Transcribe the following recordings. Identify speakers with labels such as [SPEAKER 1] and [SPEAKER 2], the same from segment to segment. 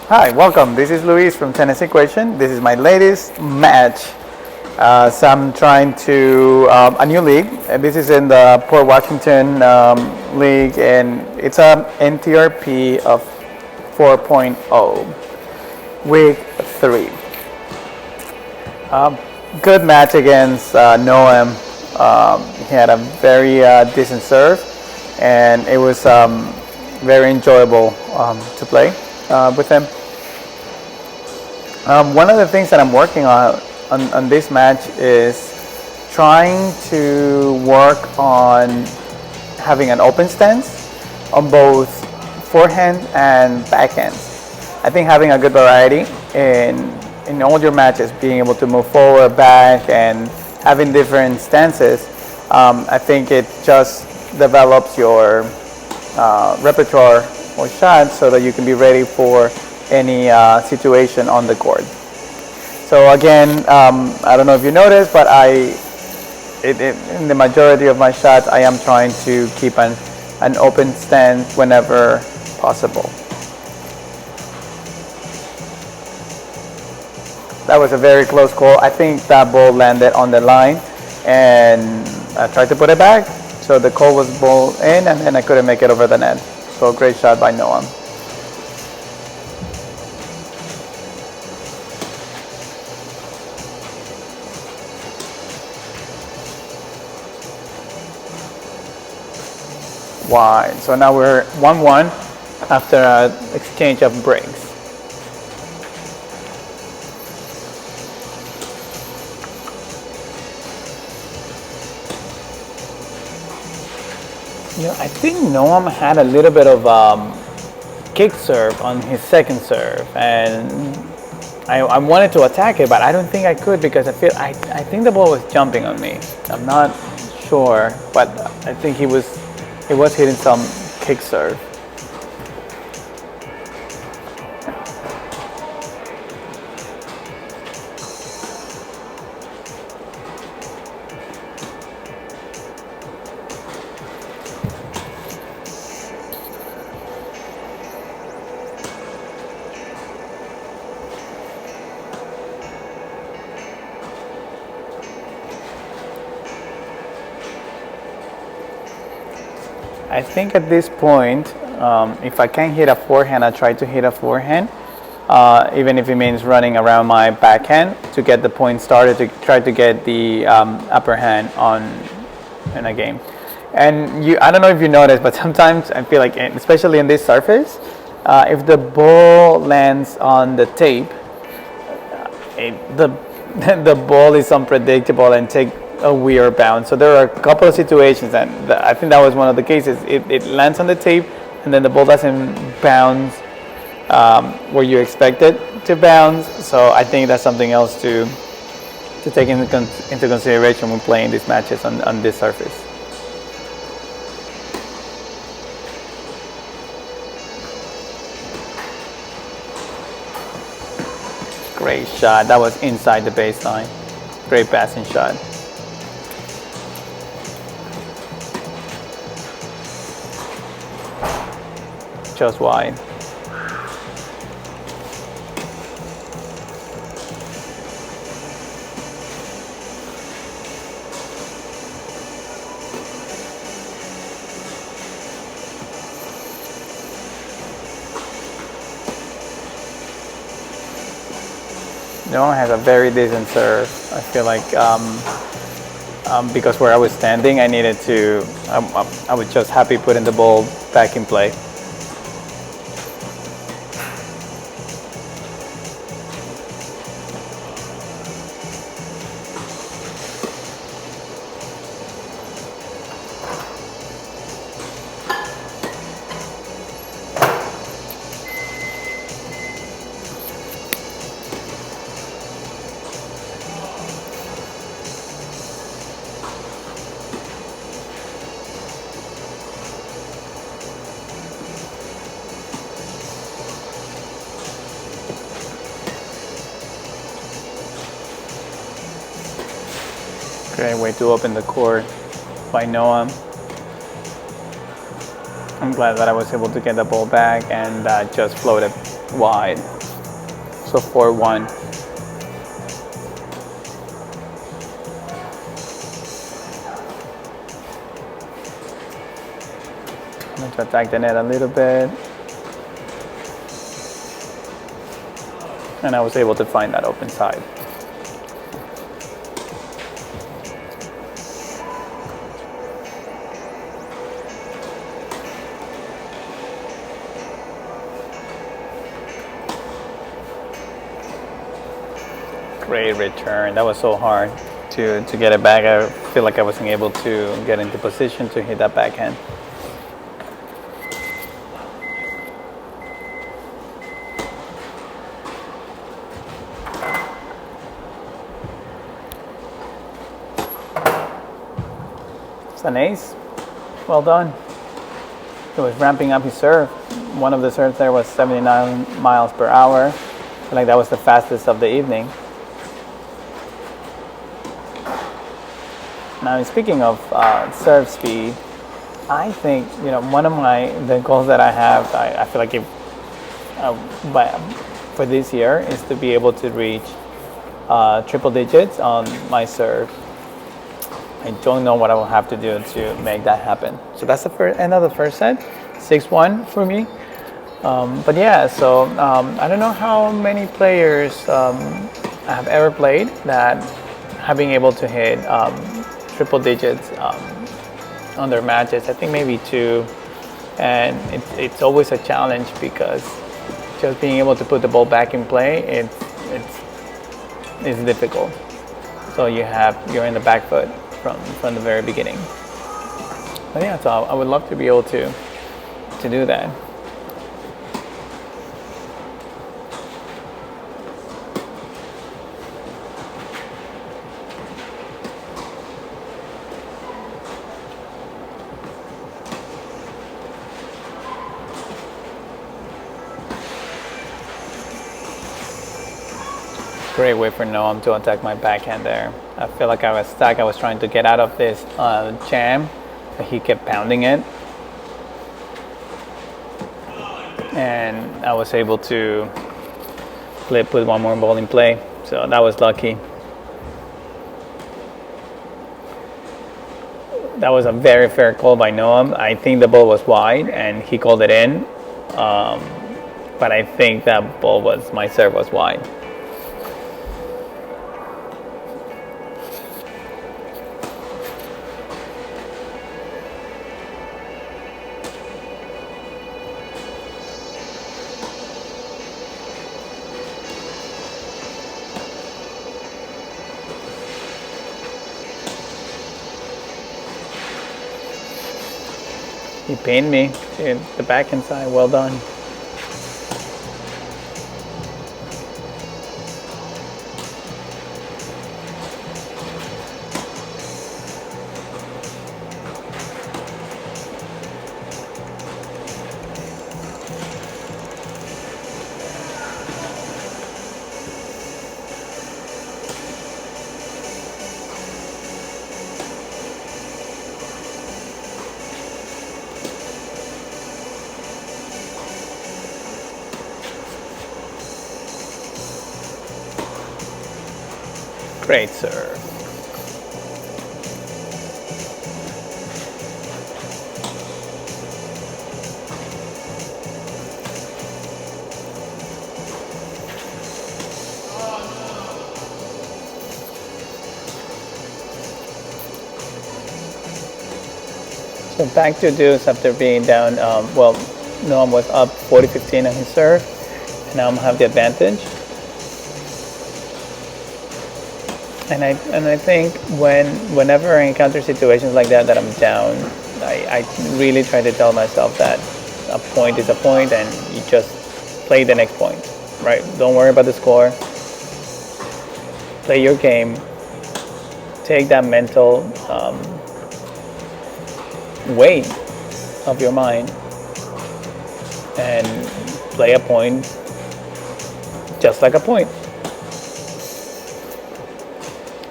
[SPEAKER 1] Hi, welcome. This is Luis from Tennis Equation. This is my latest match. So I'm trying to a new league. This is in the Port Washington league, and it's a NTRP of 4.0, week 3. Good match against Noam. He had a very decent serve, and it was very enjoyable to play with him. One of the things that I'm working on this match is trying to work on having an open stance on both forehand and backhand. I think having a good variety in all your matches, being able to move forward, back, and having different stances, I think it just develops your repertoire or shots so that you can be ready for any situation on the court. So again, I don't know if you noticed, but in the majority of my shots, I am trying to keep an open stance whenever possible. That was a very close call. I think that ball landed on the line, and I tried to put it back. So the call was ball in, and then I couldn't make it over the net. So great shot by Noam. Wide. So now we're 1-1 after an exchange of breaks. You know, I think Noam had a little bit of kick serve on his second serve, and I wanted to attack it, but I don't think I could because I think the ball was jumping on me. I'm not sure, but I think he was hitting some kick serve. I think at this point, if I can't hit a forehand, I try to hit a forehand, even if it means running around my backhand to get the point started, to try to get the upper hand in a game. And I don't know if you noticed, but sometimes I feel like, especially in this surface, if the ball lands on the tape, the ball is unpredictable and take a weird bounce. So there are a couple of situations, and I think that was one of the cases. It lands on the tape, and then the ball doesn't bounce where you expect it to bounce. So I think that's something else to take into consideration when playing these matches on this surface. Great shot. That was inside the baseline. Great passing shot. Just wide. Noam has a very decent serve. I feel like because where I was standing, I needed to. I was just happy putting the ball back in play. Great way to open the court by Noam. I'm glad that I was able to get the ball back and just float it. wide. So 4-1. I'm going to attack the net a little bit. And I was able to find that open side. Great return. That was so hard to get it back. I feel like I wasn't able to get into position to hit that backhand. It's an ace. Well done. He was ramping up his serve. One of the serves there was 79 miles per hour. I feel like that was the fastest of the evening. Now, speaking of serve speed, I think, you know, one of the goals that I have, I feel like for this year is to be able to reach triple digits on my serve. I don't know what I will have to do to make that happen. So that's the end of the first set, 6-1 for me. But yeah, so I don't know how many players have ever played that have been able to hit triple digits on their matches. I think maybe 2, and it's always a challenge because just being able to put the ball back in play, it's difficult. So you're in the back foot from the very beginning. But yeah, so I would love to be able to do that. Great way for Noam to attack my backhand there. I feel like I was stuck. I was trying to get out of this jam, but he kept pounding it. And I was able to put one more ball in play. So that was lucky. That was a very fair call by Noam. I think the ball was wide and he called it in. But I think that my serve was wide. He pinned me to the backhand side. Well done. Great serve. So back to deuce after being down. Noam was up 40-15 on his serve. And now I'm have the advantage. And I think whenever I encounter situations like that I'm down, I really try to tell myself that a point is a point and you just play the next point, right? Don't worry about the score. Play your game. Take that mental weight of your mind and play a point just like a point.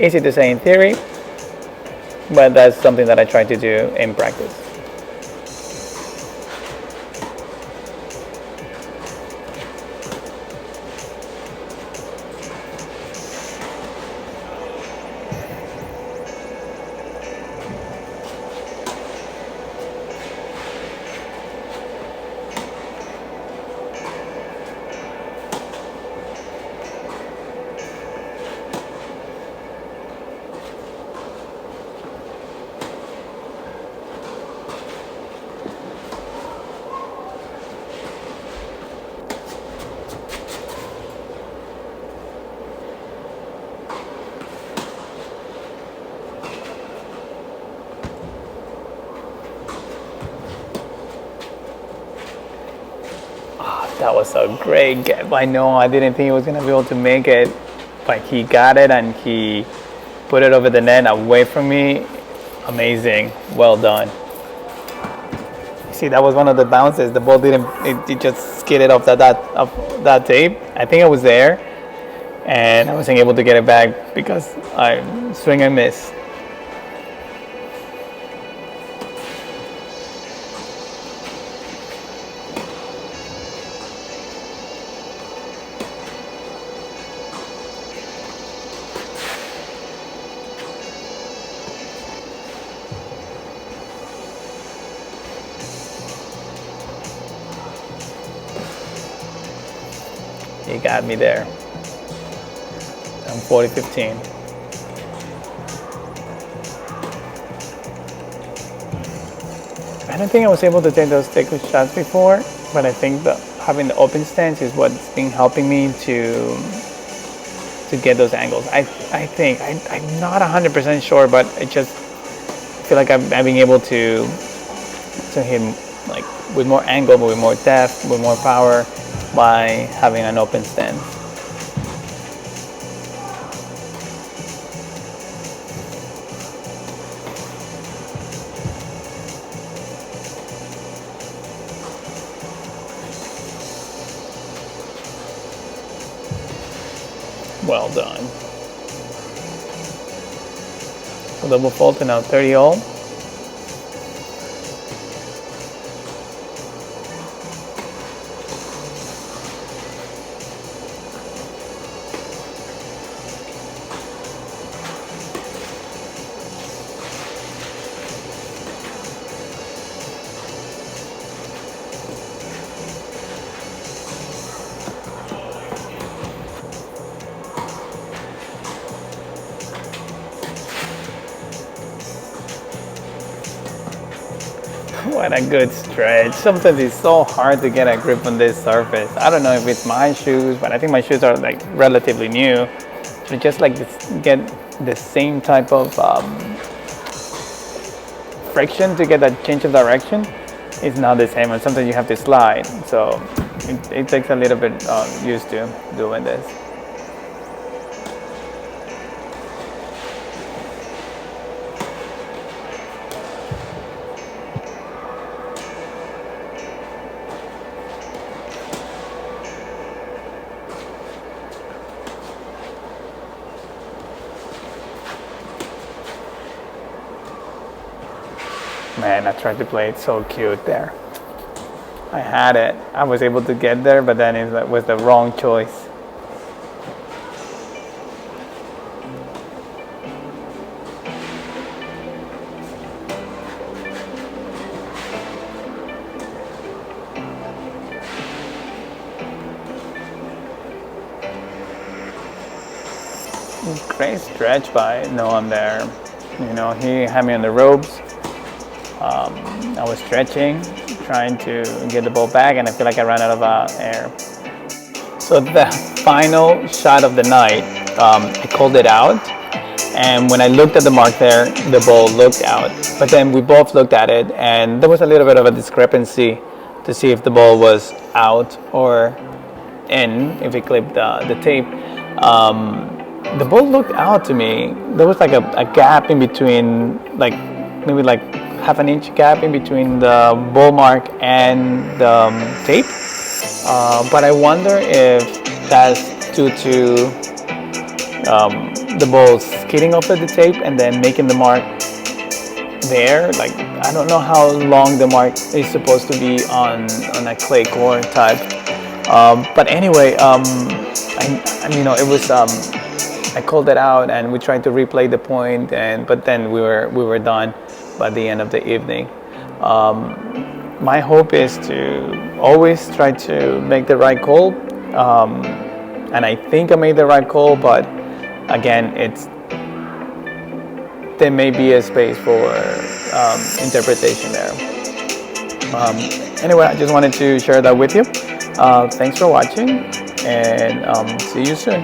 [SPEAKER 1] Easy to say in theory, but that's something that I try to do in practice. That was a great get. I know I didn't think he was gonna be able to make it, but he got it and he put it over the net away from me. Amazing, well done. See, that was one of the bounces. The ball didn't. It just skidded off that tape. I think I was there, and I wasn't able to get it back because I swing and miss. He got me there. I'm 40-15. I don't think I was able to take those stick shots before, but I think having the open stance is what's been helping me to get those angles. I think I'm not 100% sure, but I just feel like I've been able to hit like with more angle, with more depth, with more power by having an open stance. Well done. So double fault and now 30 all. What a good stretch. Sometimes it's so hard to get a grip on this surface. I don't know if it's my shoes, but I think my shoes are like relatively new. But just like get the same type of friction to get that change of direction is not the same. And sometimes you have to slide. So it takes a little bit used to doing this. Man, I tried to play it so cute there. I had it. I was able to get there, but then it was the wrong choice. Great stretch by Noam there. You know, he had me on the ropes. I was stretching, trying to get the ball back, and I feel like I ran out of air. So the final shot of the night, I called it out, and when I looked at the mark there, the ball looked out. But then we both looked at it, and there was a little bit of a discrepancy to see if the ball was out or in, if we clipped the tape. The ball looked out to me. There was like a gap in between, like maybe like half an inch gap in between the ball mark and the tape. But I wonder if that's due to the ball skidding off of the tape and then making the mark there. Like, I don't know how long the mark is supposed to be on a clay core type. But anyway, you know, it was, I called it out and we tried to replay the point, but then we were done by the end of the evening. My hope is to always try to make the right call, and I think I made the right call, but again, there may be a space for interpretation there. Anyway, I just wanted to share that with you. Thanks for watching, and see you soon.